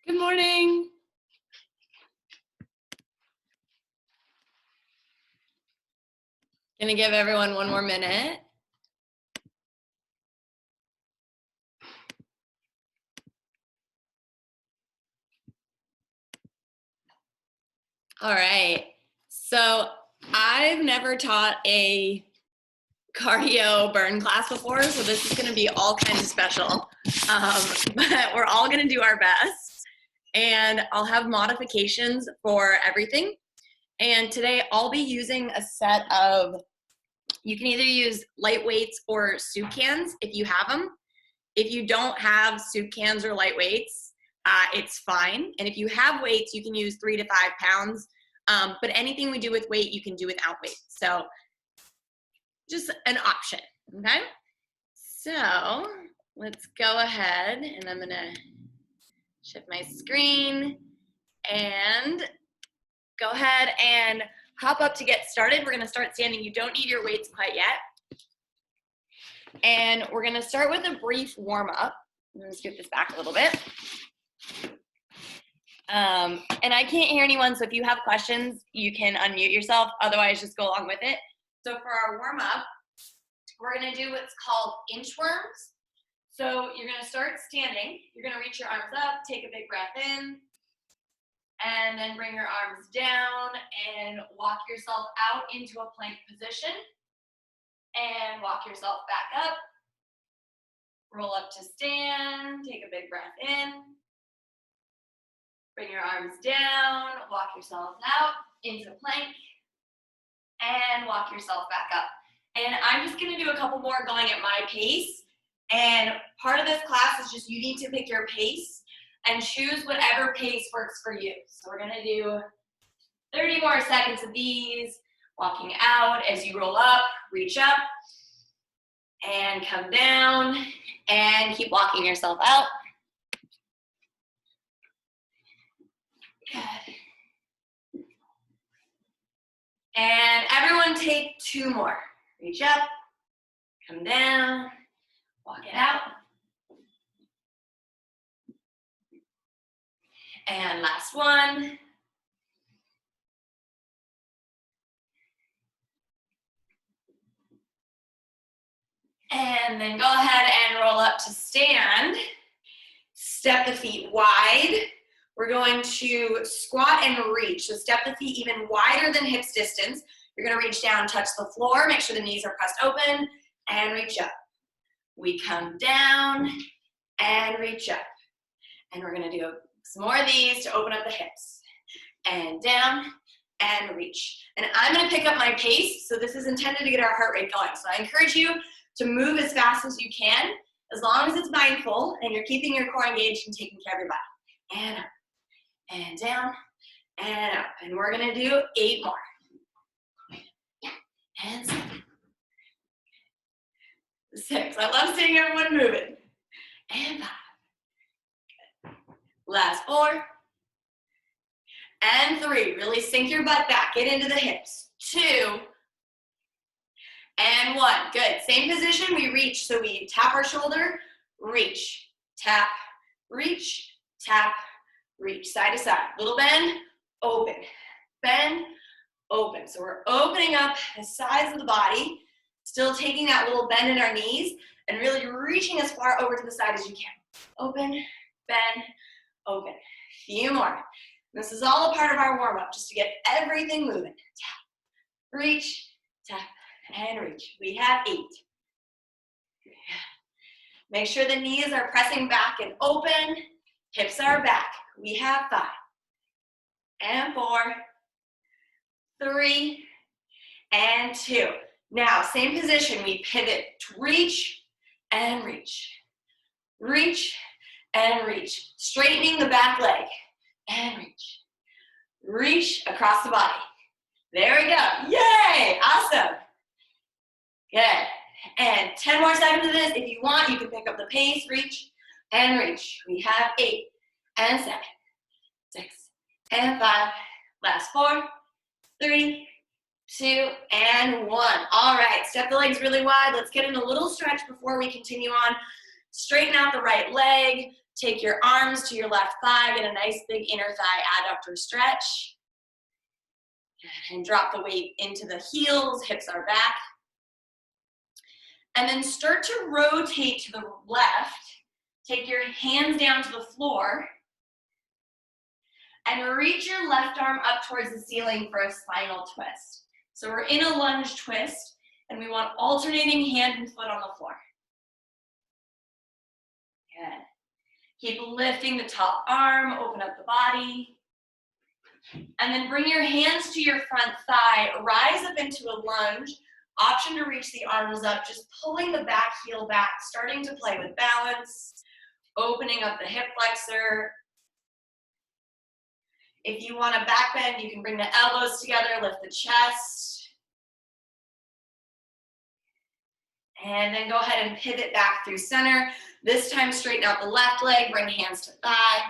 Good morning. Gonna give everyone one more minute. All right. So I've never taught a cardio burn class before, so this is gonna be all kinds of special. But we're all gonna do our best. And I'll have modifications for everything. And today I'll be using a set of, you can either use light weights or soup cans if you have them. If you don't have soup cans or light weights, it's fine. And if you have weights, you can use 3 to 5 pounds. But anything we do with weight, you can do without weight. So just an option, okay? So let's go ahead, and I'm gonna shift my screen and go ahead and hop up to get started. We're gonna start standing. You don't need your weights quite yet. And we're gonna start with a brief warm up. I'm gonna scoot this back a little bit. And I can't hear anyone, so if you have questions, you can unmute yourself. Otherwise, just go along with it. So for our warm up, we're gonna do what's called inchworms. So you're gonna start standing. You're gonna reach your arms up, take a big breath in, and then bring your arms down and walk yourself out into a plank position. And walk yourself back up. Roll up to stand, take a big breath in. Bring your arms down, walk yourself out into plank, and walk yourself back up. And I'm just gonna do a couple more going at my pace. And part of this class is just you need to pick your pace and choose whatever pace works for you. So we're gonna do 30 more seconds of these, walking out as you roll up, reach up, and come down, and keep walking yourself out. Good. And everyone take 2 more. Reach up, come down, walk it out. And last one. And then go ahead and roll up to stand. Step the feet wide. We're going to squat and reach. So step the feet even wider than hips distance. You're gonna reach down, touch the floor, make sure the knees are pressed open, and reach up. We come down and reach up. And we're gonna do some more of these to open up the hips. And down and reach. And I'm gonna pick up my pace, so this is intended to get our heart rate going. So I encourage you to move as fast as you can, as long as it's mindful and you're keeping your core engaged and taking care of your body. And up, and down, and up. And we're gonna do 8 more. And 7. 6. I love seeing everyone moving. And 5. Good. Last 4. And 3. Really sink your butt back. Get into the hips. 2. And 1. Good. Same position. We reach. So we tap our shoulder, reach, tap, reach, tap, reach. Side to side. Little bend, open. Bend, open. So we're opening up the sides of the body, still taking that little bend in our knees, and really reaching as far over to the side as you can. Open, bend, open. Few more. This is all a part of our warm-up, just to get everything moving. Tap, reach, tap, and reach. We have 8. Make sure the knees are pressing back and open. Hips are back. We have 5. And 4. 3. And 2. Now, same position. We pivot to reach and reach. Reach and reach. Straightening the back leg. And reach. Reach across the body. There we go. Yay! Awesome. Good. And 10 more seconds of this. If you want, you can pick up the pace. Reach and reach. We have 8 and 7, 6 and 5. Last 4, 3, 2, and 1. All right. Step the legs really wide. Let's get in a little stretch before we continue on. Straighten out the right leg. Take your arms to your left thigh, get a nice big inner thigh adductor stretch. And drop the weight into the heels, hips are back. And then start to rotate to the left. Take your hands down to the floor. And reach your left arm up towards the ceiling for a spinal twist. So we're in a lunge twist, and we want alternating hand and foot on the floor. Good. Keep lifting the top arm, open up the body. And then bring your hands to your front thigh, rise up into a lunge. Option to reach the arms up, just pulling the back heel back, starting to play with balance, opening up the hip flexor. If you want a back bend, you can bring the elbows together, lift the chest. And then go ahead and pivot back through center. This time straighten out the left leg, bring hands to thigh.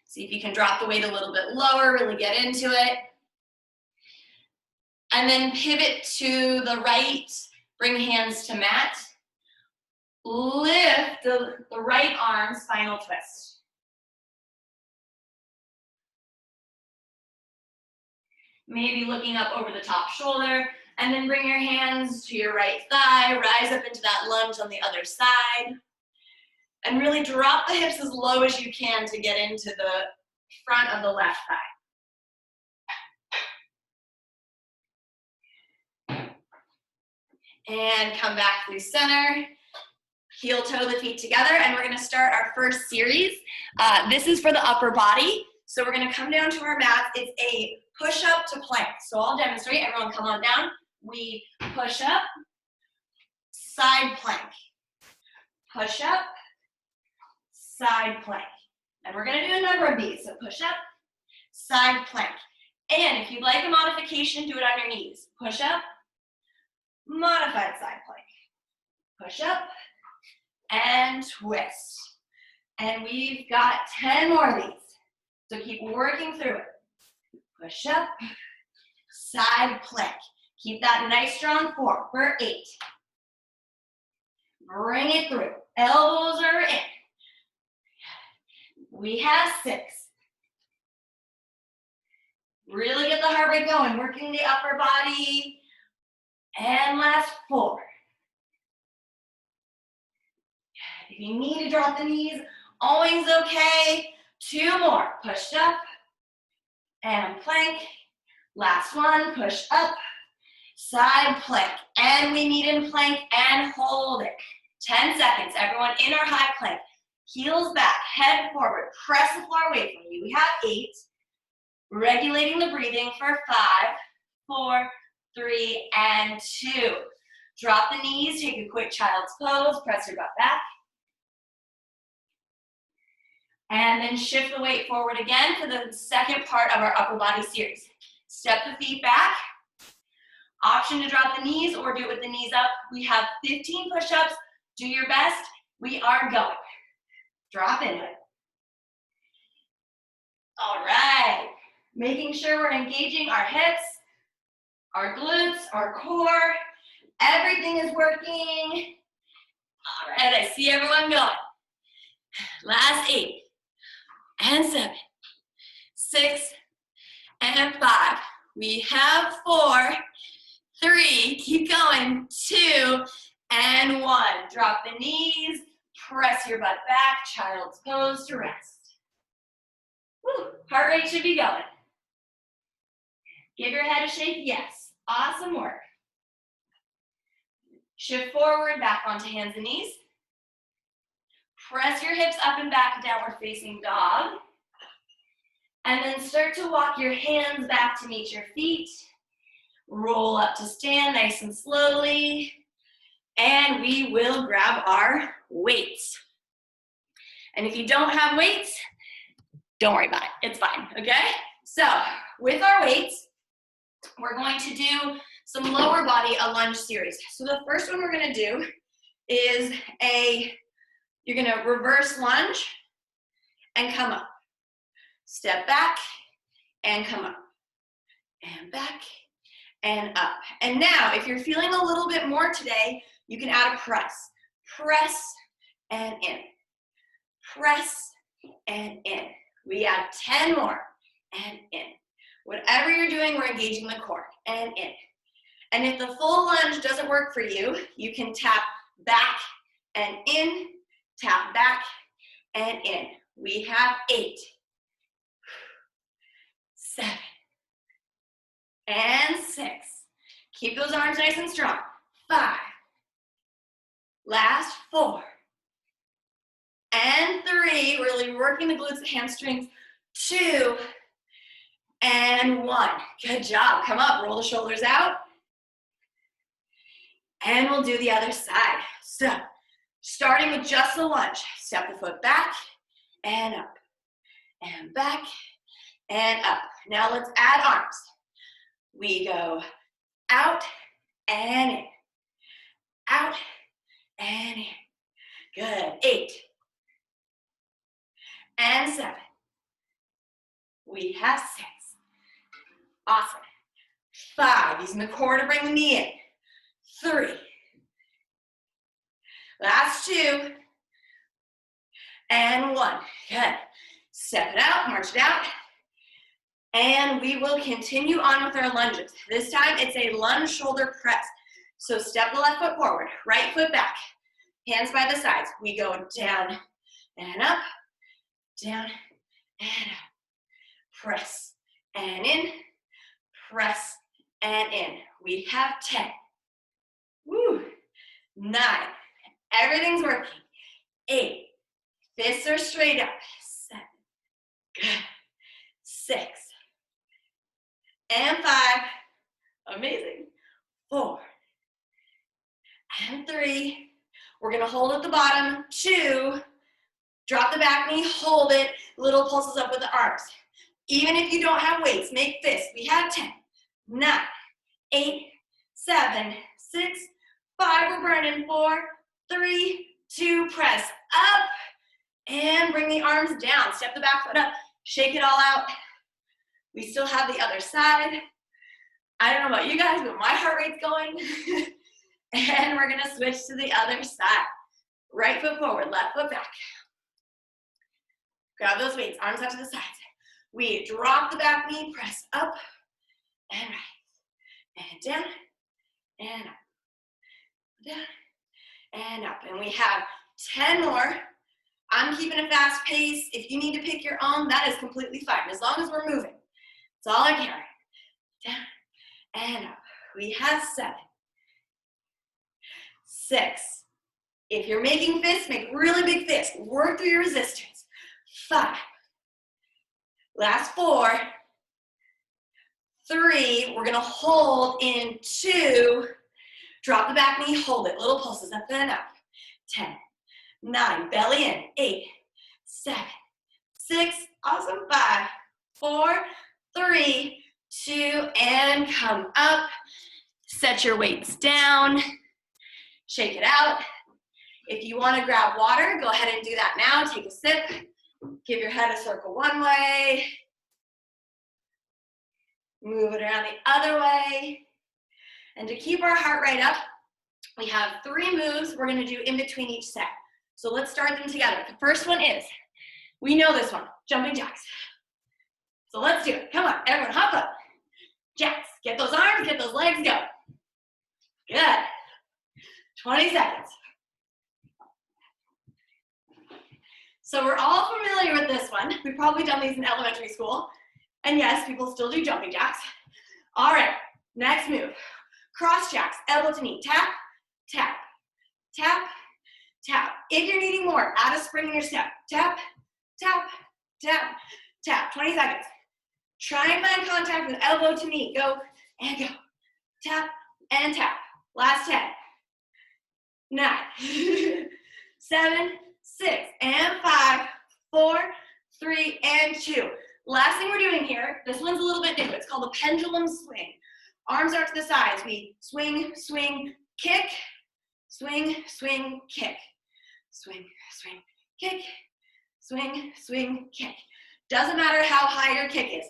See if you can drop the weight a little bit lower, really get into it. And then pivot to the right, bring hands to mat. Lift the right arm, spinal twist. Maybe looking up over the top shoulder, and then bring your hands to your right thigh, rise up into that lunge on the other side. And really drop the hips as low as you can to get into the front of the left thigh. And come back through center. Heel toe the feet together, and we're gonna start our first series. This is for the upper body. So we're gonna come down to our mat. It's a push up to plank. So I'll demonstrate, everyone come on down. We push up, side plank. Push up, side plank. And we're gonna do a number of these. So push up, side plank. And if you'd like a modification, do it on your knees. Push up, modified side plank. Push up, and twist. And we've got 10 more of these. So keep working through it. Push up, side plank. Keep that nice strong form for 8. Bring it through. Elbows are in. We have 6. Really get the heart rate going, working the upper body. And last 4. If you need to drop the knees, always okay. 2 more. Push up and plank. Last one, push up, side plank. And we meet in plank and hold it. 10 seconds, everyone in our high plank. Heels back, head forward, press the floor away from you. We have 8. Regulating the breathing for 5, 4, 3, and 2. Drop the knees, take a quick child's pose, press your butt back. And then shift the weight forward again for the second part of our upper body series. Step the feet back. Option to drop the knees or do it with the knees up. We have 15 push-ups. Do your best. We are going. Drop into it. All right. Making sure we're engaging our hips, our glutes, our core. Everything is working. All right, I see everyone going. Last 8. And 7, 6, and 5. We have 4, 3, keep going, 2, and 1. Drop the knees, press your butt back, child's pose to rest. Woo. Heart rate should be going. Give your head a shake, yes. Awesome work. Shift forward, back onto hands and knees. Press your hips up and back, downward facing dog. And then start to walk your hands back to meet your feet. Roll up to stand nice and slowly. And we will grab our weights. And if you don't have weights, don't worry about it. It's fine, okay? So with our weights, we're going to do some lower body, a lunge series. So the first one we're gonna do is you're gonna reverse lunge and come up. Step back and come up. And back and up. And now, if you're feeling a little bit more today, you can add a press. Press and in. Press and in. We add 10 more and in. Whatever you're doing, we're engaging the core and in. And if the full lunge doesn't work for you, you can tap back and in, tap back and in. We have 8, 7, and 6. Keep those arms nice and strong. 5, last 4, and 3, really working the glutes and hamstrings. 2, and 1. Good job. Come up, roll the shoulders out. And we'll do the other side. So, starting with just the lunge, step the foot back and up, and back and up. Now let's add arms. We go out and in, out and in. Good. 8 and 7. We have 6. Awesome. 5, using the core to bring the knee in. 3. Last 2. And 1. Good. Step it out, march it out. And we will continue on with our lunges. This time it's a lunge shoulder press. So step the left foot forward, right foot back, hands by the sides. We go down and up, down and up. Press and in, press and in. We have 10. Woo. 9. Everything's working. 8. Fists are straight up. 7. Good. 6. And 5. Amazing. 4. And 3. We're going to hold at the bottom. 2. Drop the back knee, hold it. Little pulses up with the arms. Even if you don't have weights, make fists. We have 10, 9, 8, 7, 6, 5. We're burning. 4, 3, 2. Press up. And bring the arms down. Step the back foot up. Shake it all out. We still have the other side. I don't know about you guys, but my heart rate's going. And we're going to switch to the other side. Right foot forward, left foot back. Grab those weights, arms out to the sides. We drop the back knee, press up and right. And down and up. Down and up. And we have 10 more. I'm keeping a fast pace. If you need to pick your own, that is completely fine, as long as we're moving. That's all I care. Down and up. We have 7, 6. If you're making fists, make really big fists. Work through your resistance. 5. Last 4. 3. We're going to hold in 2. Drop the back knee, hold it. Little pulses up and up. 10. 9, belly in. 8, 7, 6, awesome. 5, 4, 3, 2, and come up. Set your weights down. Shake it out. If you want to grab water, go ahead and do that now. Take a sip. Give your head a circle one way. Move it around the other way. And to keep our heart rate up, we have 3 moves we're going to do in between each set. So let's start them together. The first one is, we know this one, jumping jacks. So let's do it. Come on, everyone, hop up. Jacks. Get those arms, get those legs going. Good. 20 seconds. So we're all familiar with this one. We've probably done these in elementary school. And yes, people still do jumping jacks. All right, next move. Cross jacks, elbow to knee. Tap, tap, tap, tap. If you're needing more, add a spring in your step. Tap, tap, tap, tap. 20 seconds. Try and find contact with elbow to knee. Go and go. Tap and tap. Last 10. 9, 7, 6, and 5, 4, 3, and 2. Last thing we're doing here, this one's a little bit new. It's called a pendulum swing. Arms out to the sides. We swing, swing, kick, swing, swing, kick. Swing, swing, kick, swing, swing, kick. Doesn't matter how high your kick is,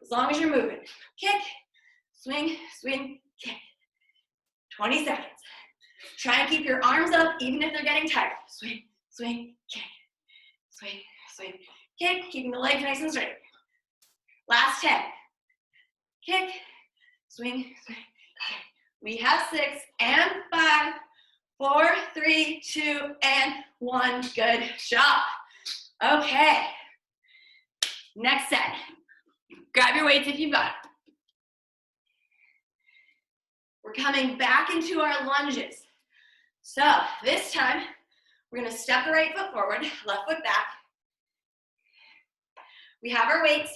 as long as you're moving. Kick, swing, swing, kick. 20 seconds. Try and keep your arms up even if they're getting tired. Swing, swing, kick. Swing, swing, kick. Keeping the legs nice and straight. Last 10. Kick, swing, swing, kick. We have 6 and 5, 4, 3, 2, and 1. Good job. Okay. Next set. Grab your weights if you've got it. We're coming back into our lunges. So this time, we're gonna step the right foot forward, left foot back. We have our weights.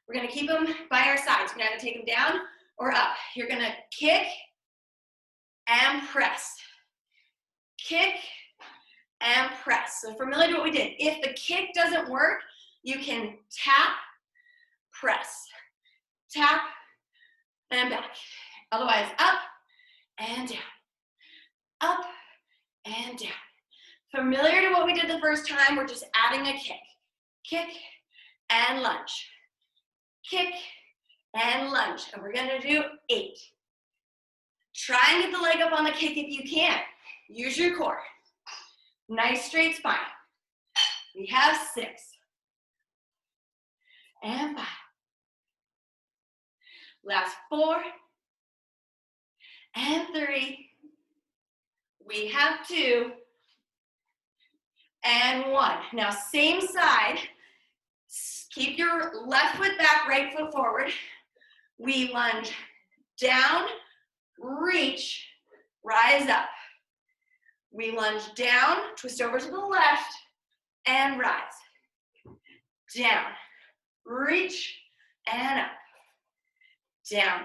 We're gonna keep them by our sides. We're gonna either take them down or up. You're gonna kick and press. Kick and press. So familiar to what we did. If the kick doesn't work, you can tap, press, tap, and back. Otherwise, up and down, up and down. Familiar to what we did the first time, we're just adding a kick and lunge, kick and lunge. And we're gonna do 8. Try and get the leg up on the kick if you can. Use your core. Nice straight spine. We have 6 and 5. Last 4 and 3. We have 2 and 1. Now same side. Keep your left foot back, right foot forward. We lunge down, reach, rise up. We lunge down, twist over to the left, and rise. Down, reach, and up. Down,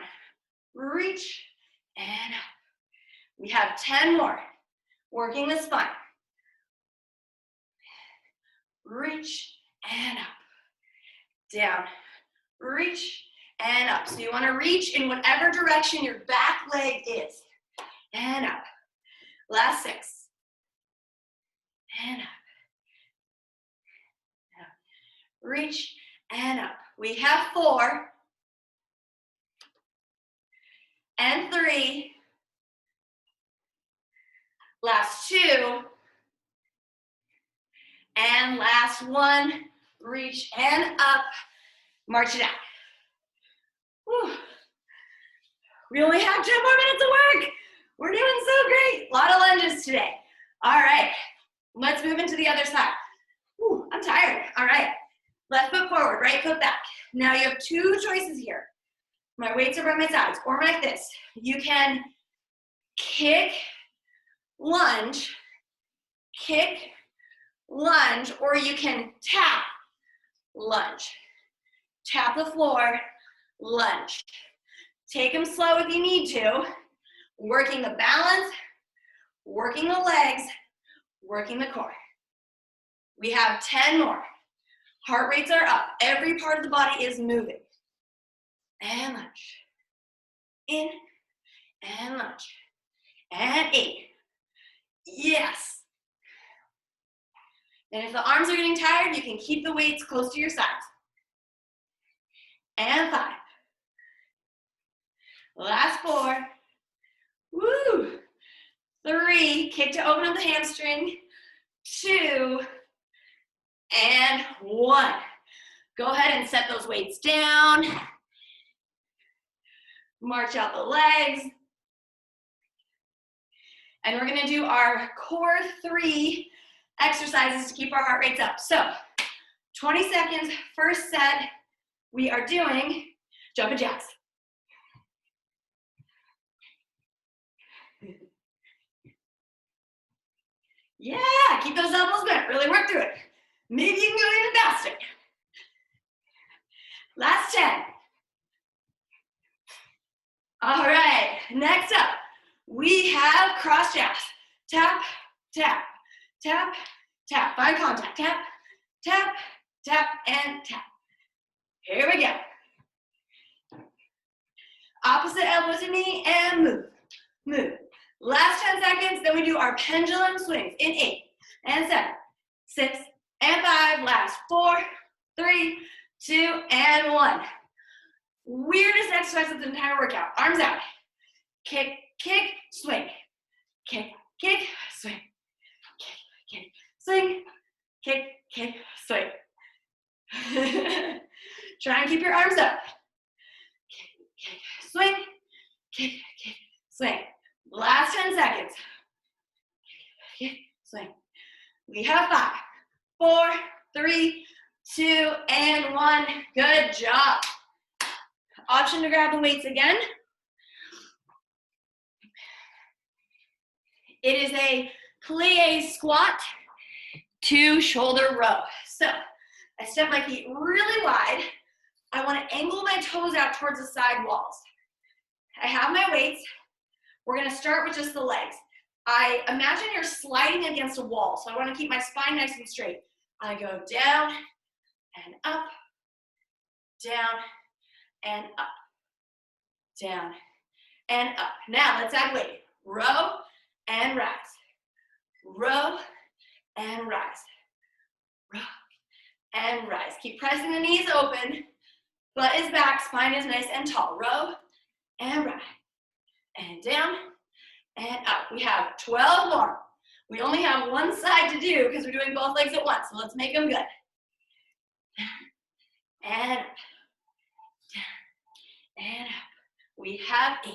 reach, and up. We have 10 more. Working the spine. Reach, and up. Down, reach, and up. So you want to reach in whatever direction your back leg is. And up. Last 6. And up. Reach and up. We have 4 and 3. Last 2 and last 1. Reach and up. March it out. Whew. We only have 10 more minutes of work. We're doing so great. A lot of lunges today. All right, let's move into the other side. Whew, I'm tired. All right, left foot forward, right foot back. Now you have 2 choices here. My weights are by my sides, or like this. You can kick, lunge, or you can tap, lunge. Tap the floor, lunge. Take them slow if you need to. Working the balance, working the legs, working the core. We have 10 more. Heart rates are up. Every part of the body is moving. And lunge. In and lunge. And 8. Yes. And if the arms are getting tired, you can keep the weights close to your sides. And 5. Last 4. Woo! 3, kick to open up the hamstring. 2, and 1. Go ahead and set those weights down. March out the legs. And we're gonna do our core 3 exercises to keep our heart rates up. So, 20 seconds, first set, we are doing jumping jacks. Yeah, keep those elbows bent, really work through it. Maybe you can go even faster. Last 10. All right, next up, we have cross jabs. Tap, tap, tap, tap. Find contact. Tap, tap, tap, and tap. Here we go. Opposite elbow to me and move, move. Last 10 seconds, then we do our pendulum swings in 8 and 7, 6 and 5. Last 4, 3, 2, and 1. Weirdest exercise of the entire workout. Arms out. Kick, kick, swing. Kick, kick, swing. Kick, kick, swing. Kick, kick, swing. Try and keep your arms up. Kick, kick, swing. Kick, kick, swing. Last 10 seconds. Kick, kick, swing. We have 5, 4, 3, 2, and 1. Good job. Option to grab the weights again. It is a plie squat to shoulder row. So I step my feet really wide. I want to angle my toes out towards the side walls. I have my weights. We're going to start with just the legs. I imagine you're sliding against a wall, so I want to keep my spine nice and straight. I go down and up, down and up, down and up. Now let's add weight. Row and rise. Row and rise. Row and rise. Keep pressing the knees open. Butt is back, spine is nice and tall. Row and rise. And down and up. We have 12 more. We only have one side to do because we're doing both legs at once. So let's make them good. And up. Down and up. We have 8.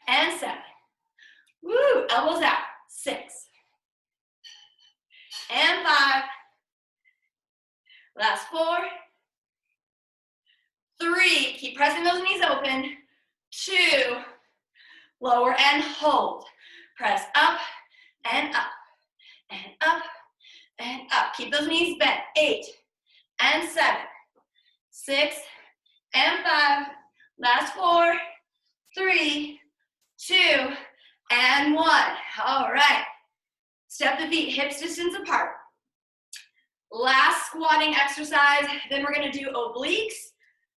And 7. Woo, elbows out. 6. And 5. Last 4. 3. Keep pressing those knees open. 2. Lower and hold. Press up and up and up and up. Keep those knees bent. 8 and 7. 6 and 5. Last 4. 3, 2, and 1. All right. Step the feet hips distance apart. Last squatting exercise. Then we're going to do obliques,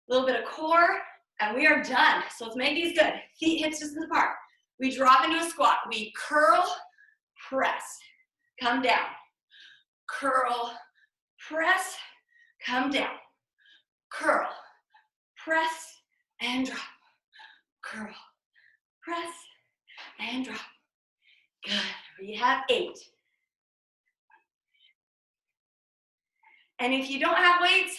a little bit of core, and we are done. So let's make these good. Feet hips distance apart. We drop into a squat. We curl, press, come down. Curl, press, come down. Curl, press, and drop. Curl, press, and drop. Good. We have 8. And if you don't have weights,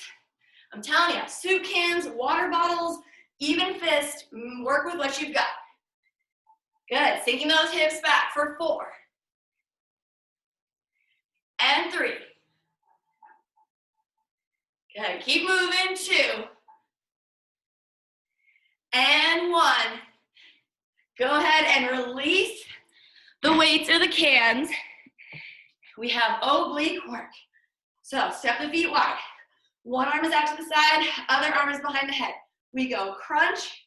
I'm telling you, soup cans, water bottles, even fist, work with what you've got. Good. Sinking those hips back for 4. And 3. Good. Keep moving. 2. And 1. Go ahead and release the weights or the cans. We have oblique work. So step the feet wide. One arm is out to the side, other arm is behind the head. We go crunch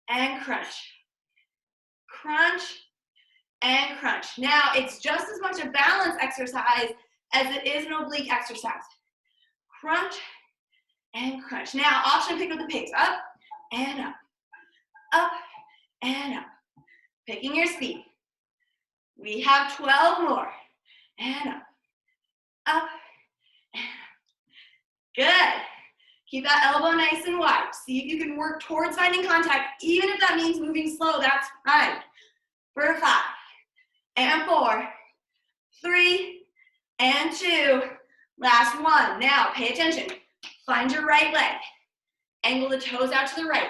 and crunch. Crunch and crunch. Now it's just as much a balance exercise as it is an oblique exercise. Crunch and crunch. Now option pick up the pace. Up and up. Up and up. Picking your speed. We have 12 more. And up. Up and up. Good. Keep that elbow nice and wide. See if you can work towards finding contact, even if that means moving slow, that's fine. For 5, and 4, 3, and 2. Last 1. Now, pay attention. Find your right leg. Angle the toes out to the right.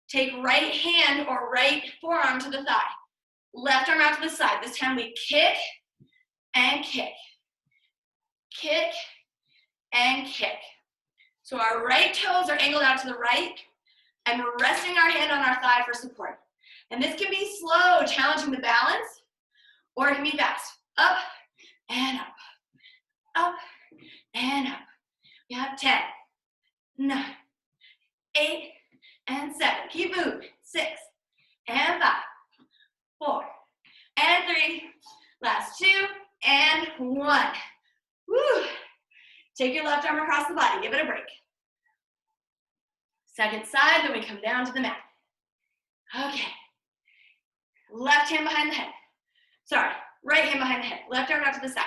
Take right hand or right forearm to the thigh. Left arm out to the side. This time we kick and kick. Kick and kick. So our right toes are angled out to the right, and we're resting our hand on our thigh for support. And this can be slow, challenging the balance, or it can be fast. Up and up. Up and up. We have 10, 9, 8, and 7. Keep moving. 6, and 5, 4, and 3. Last 2, and 1. Woo. Take your left arm across the body. Give it a break. Second side, then we come down to the mat. Okay. Left hand behind the head. Sorry, right hand behind the head. Left arm out to the side.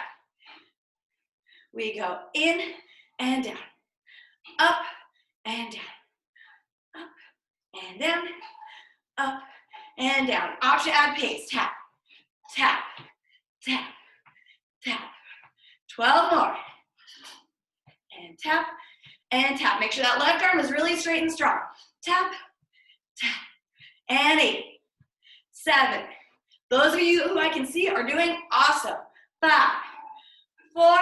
We go in and down. Up and down, up and down, up and down. Option to add pace. Tap, tap, tap, tap. 12 more. And tap, and tap. Make sure that left arm is really straight and strong. Tap, tap, and 8, 7. Those of you who I can see are doing awesome. 5, 4,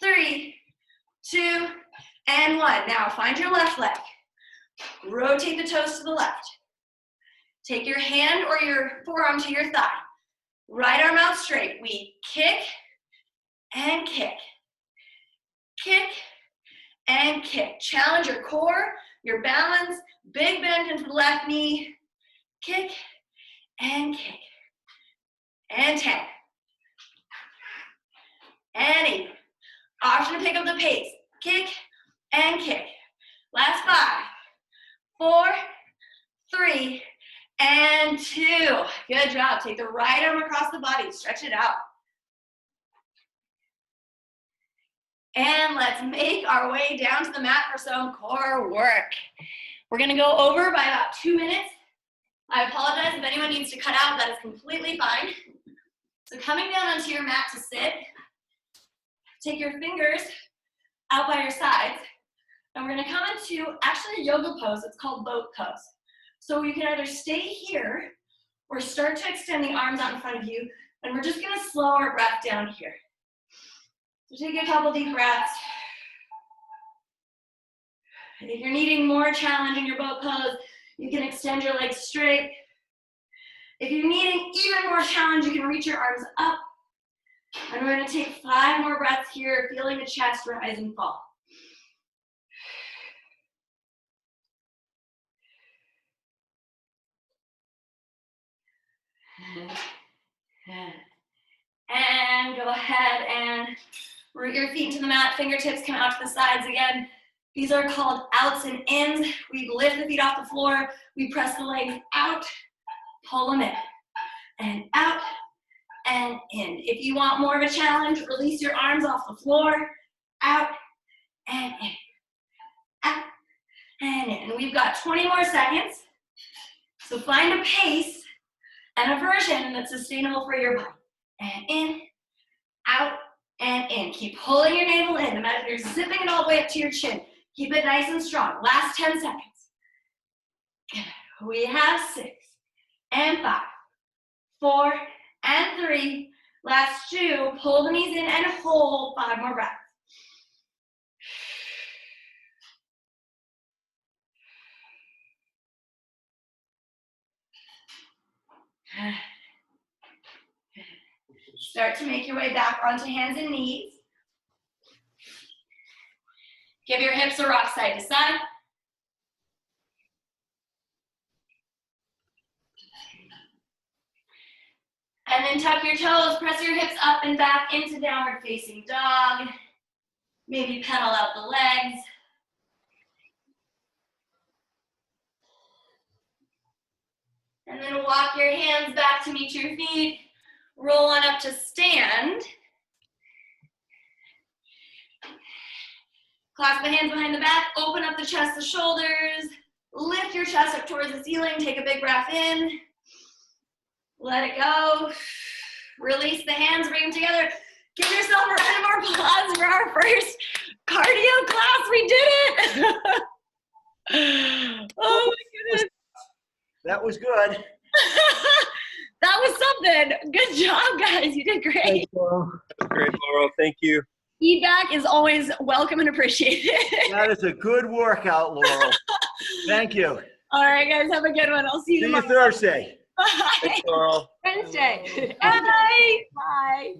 3, 2, and 1. Now find your left leg. Rotate the toes to the left. Take your hand or your forearm to your thigh. Right arm out straight. We kick and kick. Kick and kick. Challenge your core, your balance. Big bend into the left knee. Kick and kick. And 10. And 8. Option to pick up the pace. Kick and kick. Last 5, 4, 3, and 2. Good job. Take the right arm across the body. Stretch it out. And let's make our way down to the mat for some core work. We're gonna go over by about 2 minutes. I apologize if anyone needs to cut out, that is completely fine. So coming down onto your mat to sit, take your fingers out by your sides, and we're gonna come into actually a yoga pose. It's called boat pose. So you can either stay here or start to extend the arms out in front of you, and we're just gonna slow our breath down here. So take a couple deep breaths. If you're needing more challenge in your boat pose, you can extend your legs straight. If you're needing even more challenge, you can reach your arms up. And we're gonna take 5 more breaths here, feeling the chest rise and fall. And go ahead and root your feet into the mat. Fingertips come out to the sides again. These are called outs and ins. We lift the feet off the floor. We press the legs out, pull them in, and out and in. If you want more of a challenge, release your arms off the floor, out and in, out and in. And we've got 20 more seconds. So find a pace and a version that's sustainable for your body. And in, out, and in. Keep pulling your navel in. Imagine you're zipping it all the way up to your chin. Keep it nice and strong. Last 10 seconds. Good. We have 6 and 5, 4 and 3. Last 2. Pull the knees in and hold. 5 more breaths. Start to make your way back onto hands and knees. Give your hips a rock side to side. And then tuck your toes, press your hips up and back into downward facing dog. Maybe pedal out the legs. And then walk your hands back to meet your feet. Roll on up to stand. Clasp the hands behind the back, open up the chest, the shoulders. Lift your chest up towards the ceiling, take a big breath in. Let it go. Release the hands, bring them together. Give yourself a round of applause for our first cardio class. We did it. Oh my goodness. That was good. That was something. Good job, guys. You did great. Thanks, Laurel. That was great, Laurel. Thank you. Feedback is always welcome and appreciated. That is a good workout, Laurel. Thank you. All right, guys. Have a good one. I'll see you See you tomorrow. Thursday. Bye. Thanks, Laurel. Wednesday. Bye. Bye.